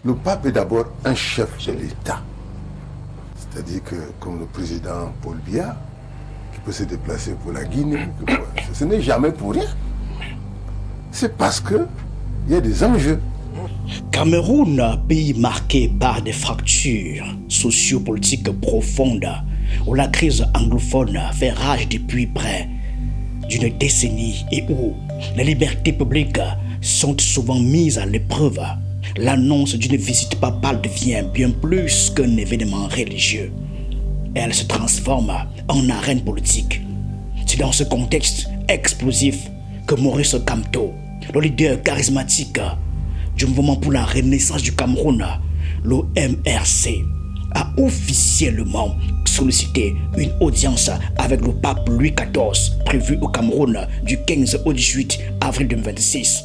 Le pape est d'abord un chef de l'État. C'est-à-dire que, comme le président Paul Biya, qui peut se déplacer pour la Guinée, ce n'est jamais pour rien. C'est parce qu'il y a des enjeux. Cameroun, pays marqué par des fractures sociopolitiques profondes, où la crise anglophone fait rage depuis près d'une décennie et où les libertés publiques sont souvent mises à l'épreuve. L'annonce d'une visite papale devient bien plus qu'un événement religieux. Elle se transforme en arène politique. C'est dans ce contexte explosif que Maurice Kamto, le leader charismatique du mouvement pour la renaissance du Cameroun, le MRC, a officiellement sollicité une audience avec le pape Louis XIV prévue au Cameroun du 15 au 18 avril 2026.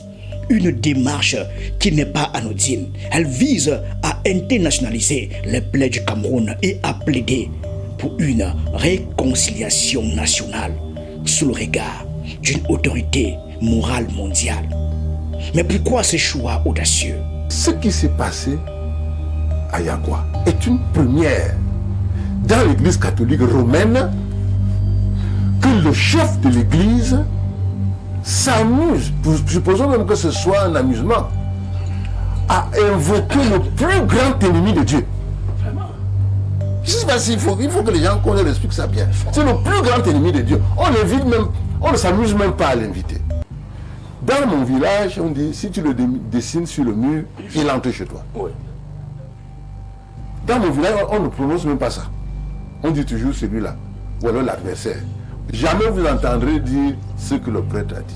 Une démarche qui n'est pas anodine. Elle vise à internationaliser les plaies du Cameroun et à plaider pour une réconciliation nationale sous le regard d'une autorité morale mondiale. Mais pourquoi ce choix audacieux? Ce qui s'est passé à Yagua est une première dans l'église catholique romaine, que le chef de l'église s'amuse, supposons même que ce soit un amusement, à invoquer le plus grand ennemi de Dieu. Je ne sais pas s'il faut que les gens connaissent, expliquent ça bien. C'est le plus grand ennemi de Dieu. On ne s'amuse même pas à l'inviter. Dans mon village, on dit, si tu le dessines sur le mur, il entre chez toi. Oui. Dans mon village, on ne prononce même pas ça. On dit toujours celui-là, ou alors l'adversaire. Jamais vous entendrez dire ce que le prêtre a dit.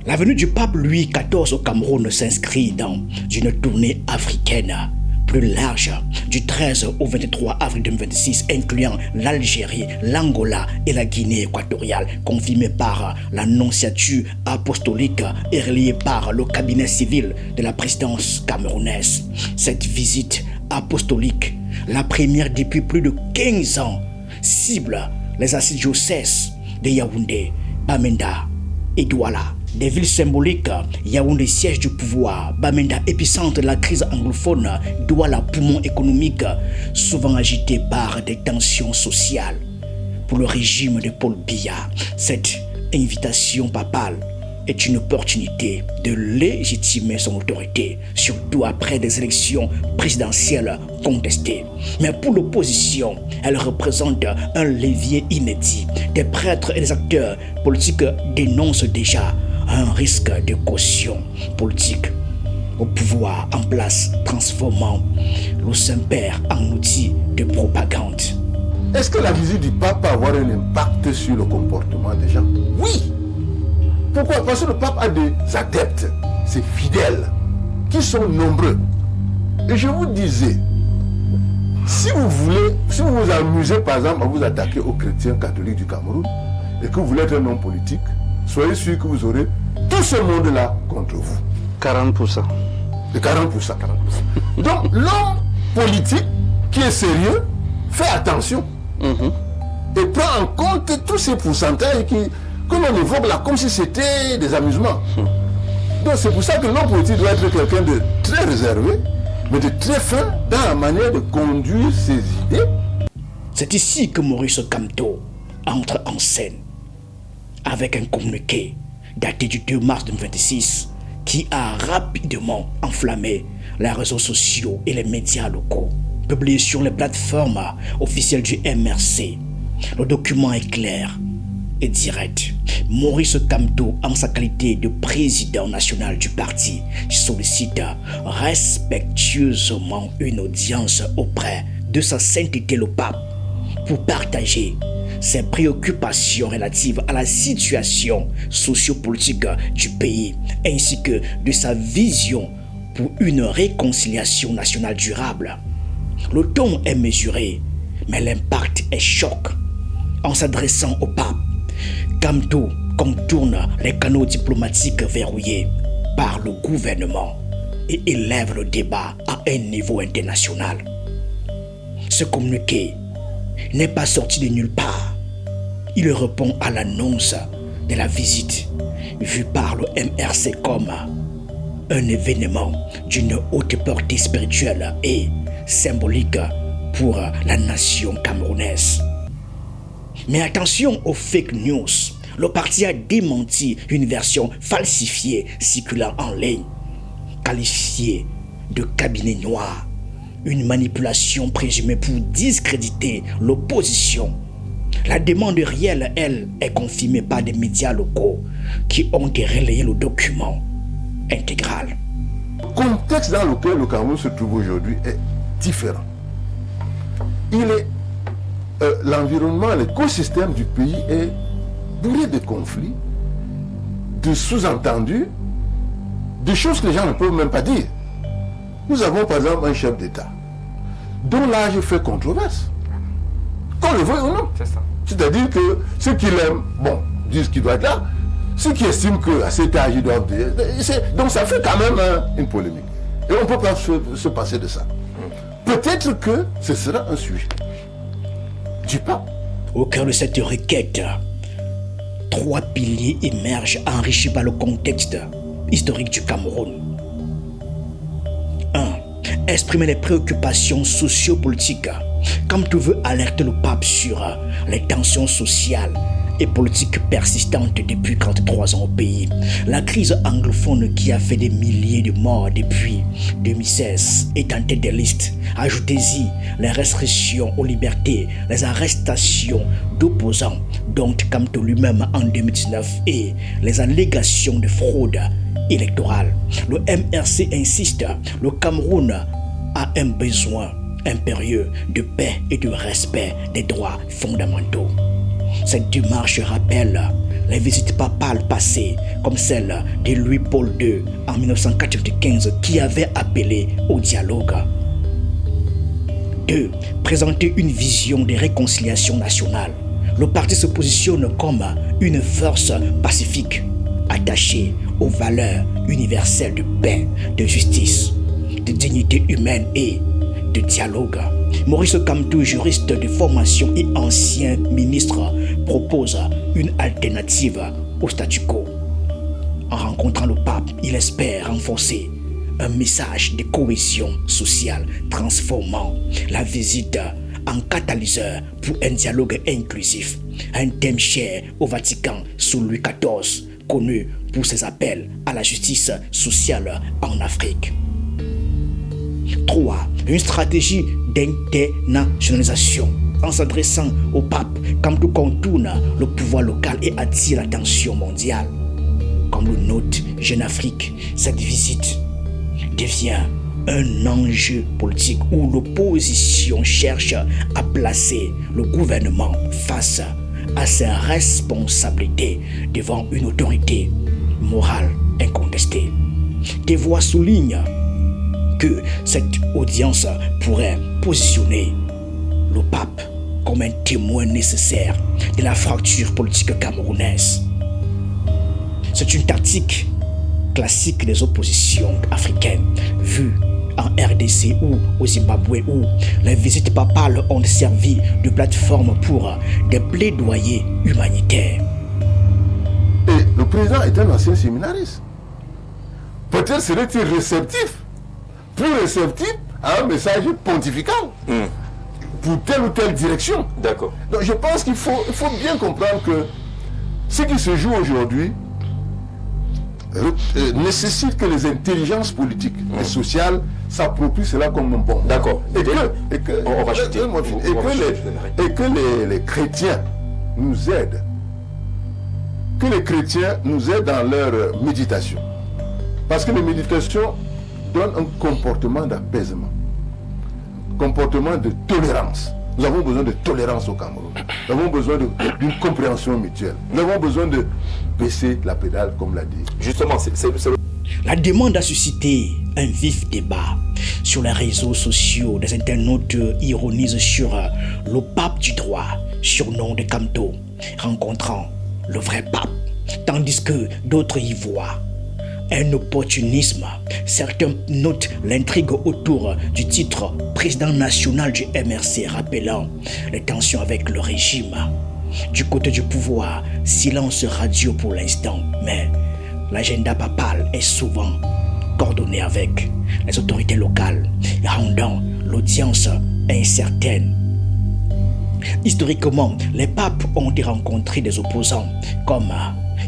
La venue du pape Louis XIV au Cameroun s'inscrit dans une tournée africaine plus large du 13 au 23 avril 2026, incluant l'Algérie, l'Angola et la Guinée équatoriale, confirmée par la nonciature apostolique et reliée par le cabinet civil de la présidence camerounaise. Cette visite apostolique, la première depuis plus de 15 ans, cible les archidiocèses de Yaoundé, Bamenda et Douala. Des villes symboliques, Yaoundé siège du pouvoir, Bamenda épicentre de la crise anglophone, Douala poumon économique, souvent agité par des tensions sociales. Pour le régime de Paul Biya, cette invitation papale est une opportunité de légitimer son autorité, surtout après des élections présidentielles contestées. Mais pour l'opposition, elle représente un levier inédit. Des prêtres et des acteurs politiques dénoncent déjà un risque de caution politique au pouvoir en place, transformant le Saint-Père en outil de propagande. Est-ce que la visite du pape peut avoir un impact sur le comportement des gens? Oui. Pourquoi? Parce que le pape a des adeptes, ses fidèles, qui sont nombreux. Et je vous disais, si vous vous amusez par exemple à vous attaquer aux chrétiens catholiques du Cameroun et que vous voulez être un homme politique, soyez sûr que vous aurez tout ce monde-là contre vous. 40%. De 40%. Donc l'homme politique qui est sérieux fait attention et prend en compte tous ces pourcentages que l'on évoque là comme si c'était des amusements. Donc c'est pour ça que l'homme politique doit être quelqu'un de très réservé, mais de très fin dans la manière de conduire ses idées. C'est ici que Maurice Kamto entre en scène avec un communiqué daté du 2 mars 2026 qui a rapidement enflammé les réseaux sociaux et les médias locaux. Publié sur les plateformes officielles du MRC, le document est clair et direct. Maurice Kamto, en sa qualité de président national du parti, sollicite respectueusement une audience auprès de sa sainteté le pape pour partager ses préoccupations relatives à la situation sociopolitique du pays ainsi que de sa vision pour une réconciliation nationale durable. Le ton est mesuré, mais l'impact est choc. En s'adressant au pape, Kamto contourne les canaux diplomatiques verrouillés par le gouvernement et élève le débat à un niveau international. Ce communiqué n'est pas sorti de nulle part. Il répond à l'annonce de la visite vue par le MRC comme un événement d'une haute portée spirituelle et symbolique pour la nation camerounaise. Mais attention aux fake news. Le parti a démenti une version falsifiée circulant en ligne, qualifiée de cabinet noir, une manipulation présumée pour discréditer l'opposition. La demande réelle, elle, est confirmée par des médias locaux qui ont relayé le document intégral. Le contexte dans lequel le Cameroun se trouve aujourd'hui est différent. L'environnement, l'écosystème du pays est bourré de conflits, de sous-entendus, de choses que les gens ne peuvent même pas dire. Nous avons par exemple un chef d'État dont l'âge fait controverse. Qu'on le veuille ou non. C'est ça. C'est-à-dire que ceux qui l'aiment, disent qu'il doit être là. Ceux qui estiment qu'à cet âge, ils doivent dire. Donc ça fait quand même une polémique. Et on ne peut pas se passer de ça. Peut-être que ce sera un sujet du pape. Au cœur de cette requête, 3 piliers émergent enrichis par le contexte historique du Cameroun. 1. Exprimer les préoccupations sociopolitiques, comme tu veux alerter le pape sur les tensions sociales et politiques persistantes depuis 43 ans au pays. La crise anglophone qui a fait des milliers de morts depuis 2016 est en tête des listes. Ajoutez-y les restrictions aux libertés, les arrestations d'opposants, dont Kamto lui-même en 2019, et les allégations de fraude électorale. Le MRC insiste, le Cameroun a un besoin impérieux de paix et de respect des droits fondamentaux. Cette démarche rappelle les visites papales passées, comme celle de Louis-Paul II en 1995 qui avait appelé au dialogue. 2. Présenter une vision de réconciliation nationale. Le parti se positionne comme une force pacifique, attachée aux valeurs universelles de paix, de justice, de dignité humaine et de dialogue. Maurice Kamto, juriste de formation et ancien ministre, propose une alternative au statu quo. En rencontrant le pape, il espère renforcer un message de cohésion sociale, transformant la visite en catalyseur pour un dialogue inclusif, un thème cher au Vatican sous Louis XIV, connu pour ses appels à la justice sociale en Afrique. 3. Une stratégie d'internationalisation. En s'adressant au pape, Kamto contourne le pouvoir local et attire l'attention mondiale. Comme le note Jeune Afrique, cette visite devient un enjeu politique où l'opposition cherche à placer le gouvernement face à ses responsabilités devant une autorité morale incontestée. Des voix soulignent que cette audience pourrait positionner le pape comme un témoin nécessaire de la fracture politique camerounaise. C'est une tactique classique des oppositions africaines, vue en RDC ou au Zimbabwe, où les visites papales ont servi de plateforme pour des plaidoyers humanitaires. Et le président est un ancien séminariste. Peut-être serait-il réceptif, plus réceptif à un message pontifical pour telle ou telle direction. D'accord. Donc je pense qu'il faut bien comprendre que ce qui se joue aujourd'hui nécessite que les intelligences politiques et sociales s'approprient cela comme un bon. D'accord. Et que les chrétiens nous aident. Que les chrétiens nous aident dans leur méditation. Parce que la méditation donne un comportement d'apaisement, comportement de tolérance. Nous avons besoin de tolérance au Cameroun. Nous avons besoin d'une compréhension mutuelle. Nous avons besoin de baisser la pédale, comme l'a dit. Justement, La demande a suscité un vif débat sur les réseaux sociaux. Des internautes ironisent sur le pape du droit, surnom de Kamto, rencontrant le vrai pape, tandis que d'autres y voient un opportunisme. Certains notent l'intrigue autour du titre président national du MRC, rappelant les tensions avec le régime. Du côté du pouvoir, silence radio pour l'instant, mais l'agenda papal est souvent coordonner avec les autorités locales, rendant l'audience incertaine. Historiquement, les papes ont rencontré des opposants comme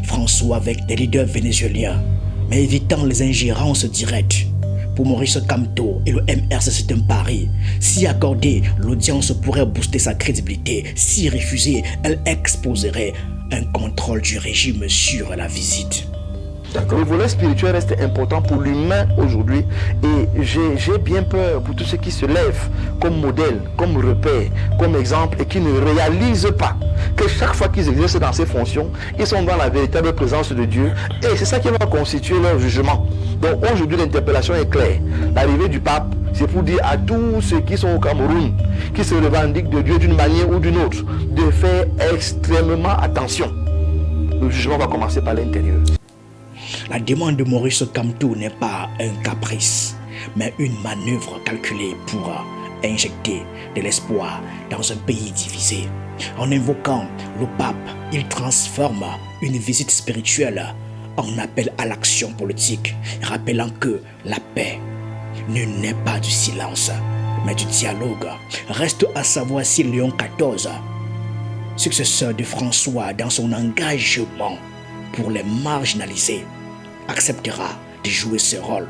François avec des leaders vénézuéliens, mais évitant les ingérences directes. Pour Maurice Kamto et le MRC c'est un pari. Si accordée, l'audience pourrait booster sa crédibilité. Si refusée, elle exposerait un contrôle du régime sur la visite. Le volet spirituel reste important pour l'humain aujourd'hui et j'ai bien peur pour tous ceux qui se lèvent comme modèle, comme repère, comme exemple et qui ne réalisent pas que chaque fois qu'ils exercent dans ces fonctions, ils sont dans la véritable présence de Dieu et c'est ça qui va constituer leur jugement. Donc aujourd'hui l'interpellation est claire. L'arrivée du pape, c'est pour dire à tous ceux qui sont au Cameroun, qui se revendiquent de Dieu d'une manière ou d'une autre, de faire extrêmement attention. Le jugement va commencer par l'intérieur. La demande de Maurice Kamto n'est pas un caprice, mais une manœuvre calculée pour injecter de l'espoir dans un pays divisé. En invoquant le pape, il transforme une visite spirituelle en appel à l'action politique, rappelant que la paix ne naît pas du silence, mais du dialogue. Reste à savoir si Léon XIV, successeur de François dans son engagement pour les marginalisés, acceptera de jouer ce rôle.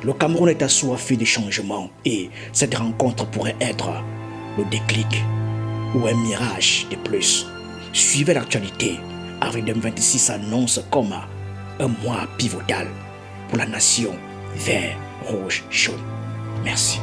Le Cameroun est assoiffé de changements et cette rencontre pourrait être le déclic ou un mirage de plus. Suivez l'actualité. Avril 2026 s'annonce comme un mois pivotal pour la nation vert, rouge, jaune. Merci.